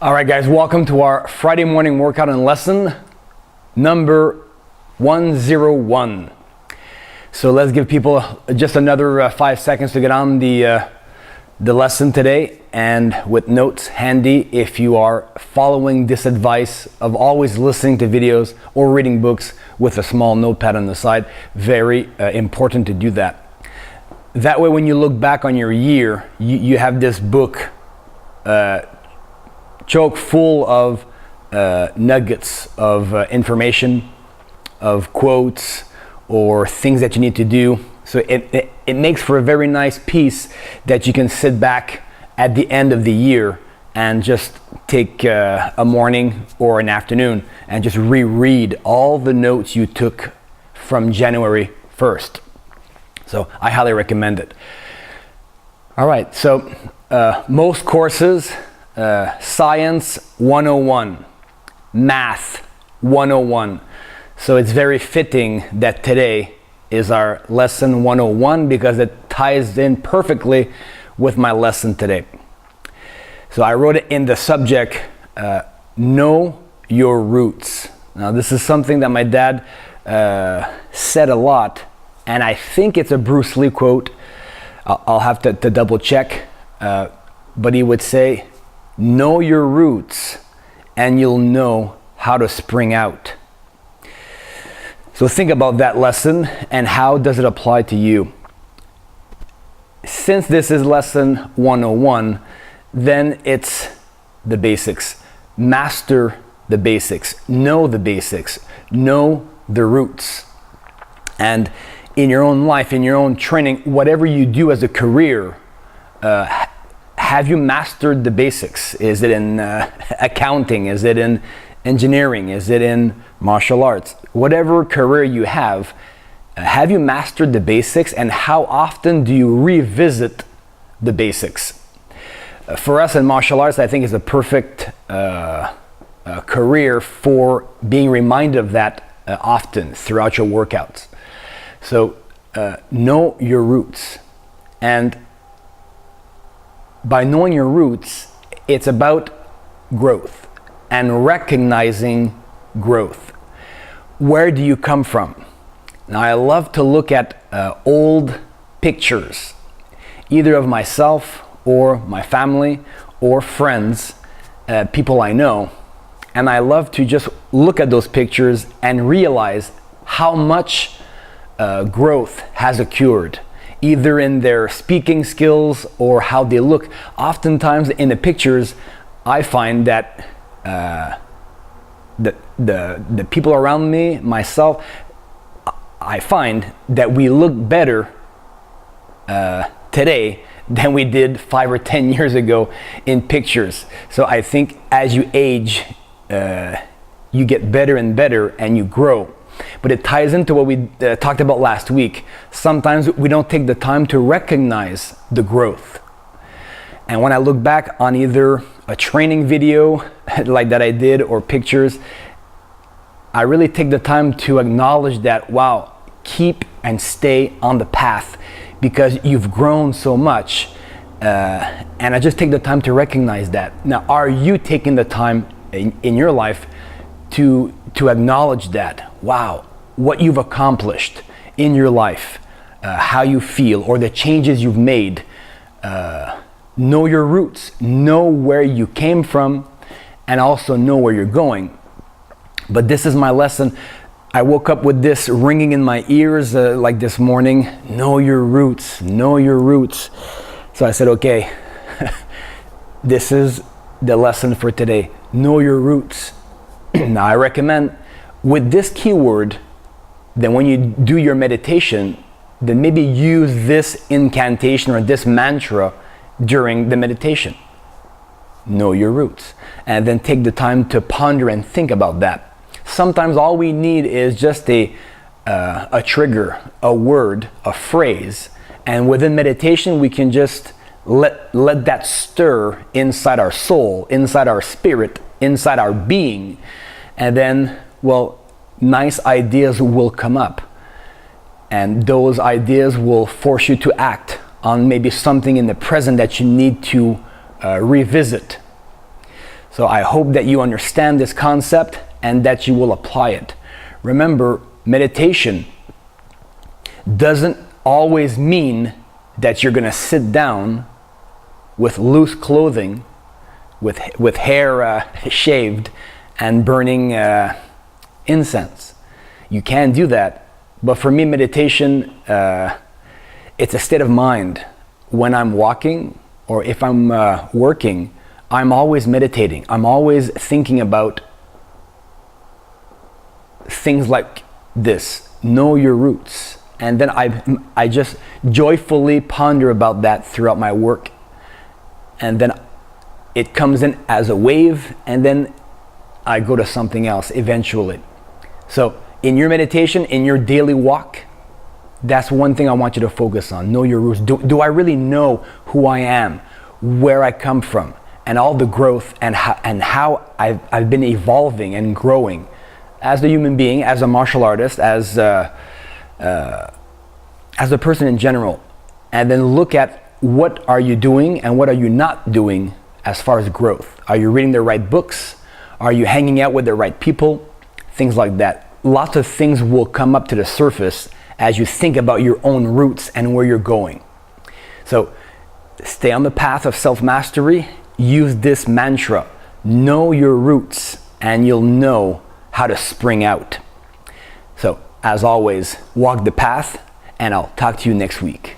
All right, guys, welcome to our Friday morning workout and lesson number 101. So let's give people just another 5 seconds to get on the lesson today, and with notes handy if you are following this advice of always listening to videos or reading books with a small notepad on the side. Very important to do that. That way when you look back on your year, you have this book chock full of nuggets of information, of quotes or things that you need to do. So it makes for a very nice piece that you can sit back at the end of the year and just take a morning or an afternoon and just reread all the notes you took from January 1st. So I highly recommend it. All right, so most courses, Science 101, Math 101. So it's very fitting that today is our lesson 101 because it ties in perfectly with my lesson today. So I wrote it in the subject, know your roots. Now this is something that my dad said a lot, and I think it's a Bruce Lee quote. I'll have to double check, but he would say, know your roots and you'll know how to spring out. So think about that lesson and how does it apply to you? Since this is lesson 101, then it's the basics. Master the basics, know the roots. And in your own life, in your own training, whatever you do as a career, have you mastered the basics? Is it in accounting? Is it in engineering? Is it in martial arts? Whatever career you have you mastered the basics, and how often do you revisit the basics? For us in martial arts, I think is a perfect career for being reminded of that often throughout your workouts. So know your roots, and by knowing your roots, it's about growth and recognizing growth. Where do you come from? Now I love to look at old pictures, either of myself or my family or friends, people I know, and I love to just look at those pictures and realize how much growth has occurred, either in their speaking skills or how they look. Oftentimes in the pictures, I find that the people around me, myself, I find that we look better today than we did 5 or 10 years ago in pictures. So I think as you age, you get better and better and you grow. But it ties into what we talked about last week. Sometimes we don't take the time to recognize the growth. And when I look back on either a training video like that I did or pictures, I really take the time to acknowledge that, wow, keep and stay on the path because you've grown so much. And I just take the time to recognize that. Now, are you taking the time in your life to acknowledge that? Wow, what you've accomplished in your life, how you feel, or the changes you've made. Know your roots, know where you came from, and also know where you're going. But this is my lesson. I woke up with this ringing in my ears like this morning. Know your roots, know your roots. So I said, okay, this is the lesson for today. Know your roots. Now I recommend with this keyword, then when you do your meditation, then maybe use this incantation or this mantra during the meditation. Know your roots. And then take the time to ponder and think about that. Sometimes all we need is just a trigger, a word, a phrase, and within meditation we can just let that stir inside our soul, inside our spirit, inside our being, and then, well, nice ideas will come up, and those ideas will force you to act on maybe something in the present that you need to revisit. So I hope that you understand this concept and that you will apply it. Remember, meditation doesn't always mean that you're going to sit down with loose clothing, with hair shaved, and burning incense. You can do that, but for me, meditation, it's a state of mind. When I'm walking or if I'm working, I'm always meditating. I'm always thinking about things like this: know your roots. And then I just joyfully ponder about that throughout my work. And then it comes in as a wave, and then I go to something else eventually. So in your meditation, in your daily walk, that's one thing I want you to focus on. Know your roots. Do I really know who I am, where I come from, and all the growth and how I've been evolving and growing as a human being, as a martial artist, as a person in general. And then look at what are you doing and what are you not doing as far as growth. Are you reading the right books? Are you hanging out with the right people? Things like that. Lots of things will come up to the surface as you think about your own roots and where you're going. So stay on the path of self-mastery. Use this mantra: know your roots, and you'll know how to spring out. So as always, walk the path, and I'll talk to you next week.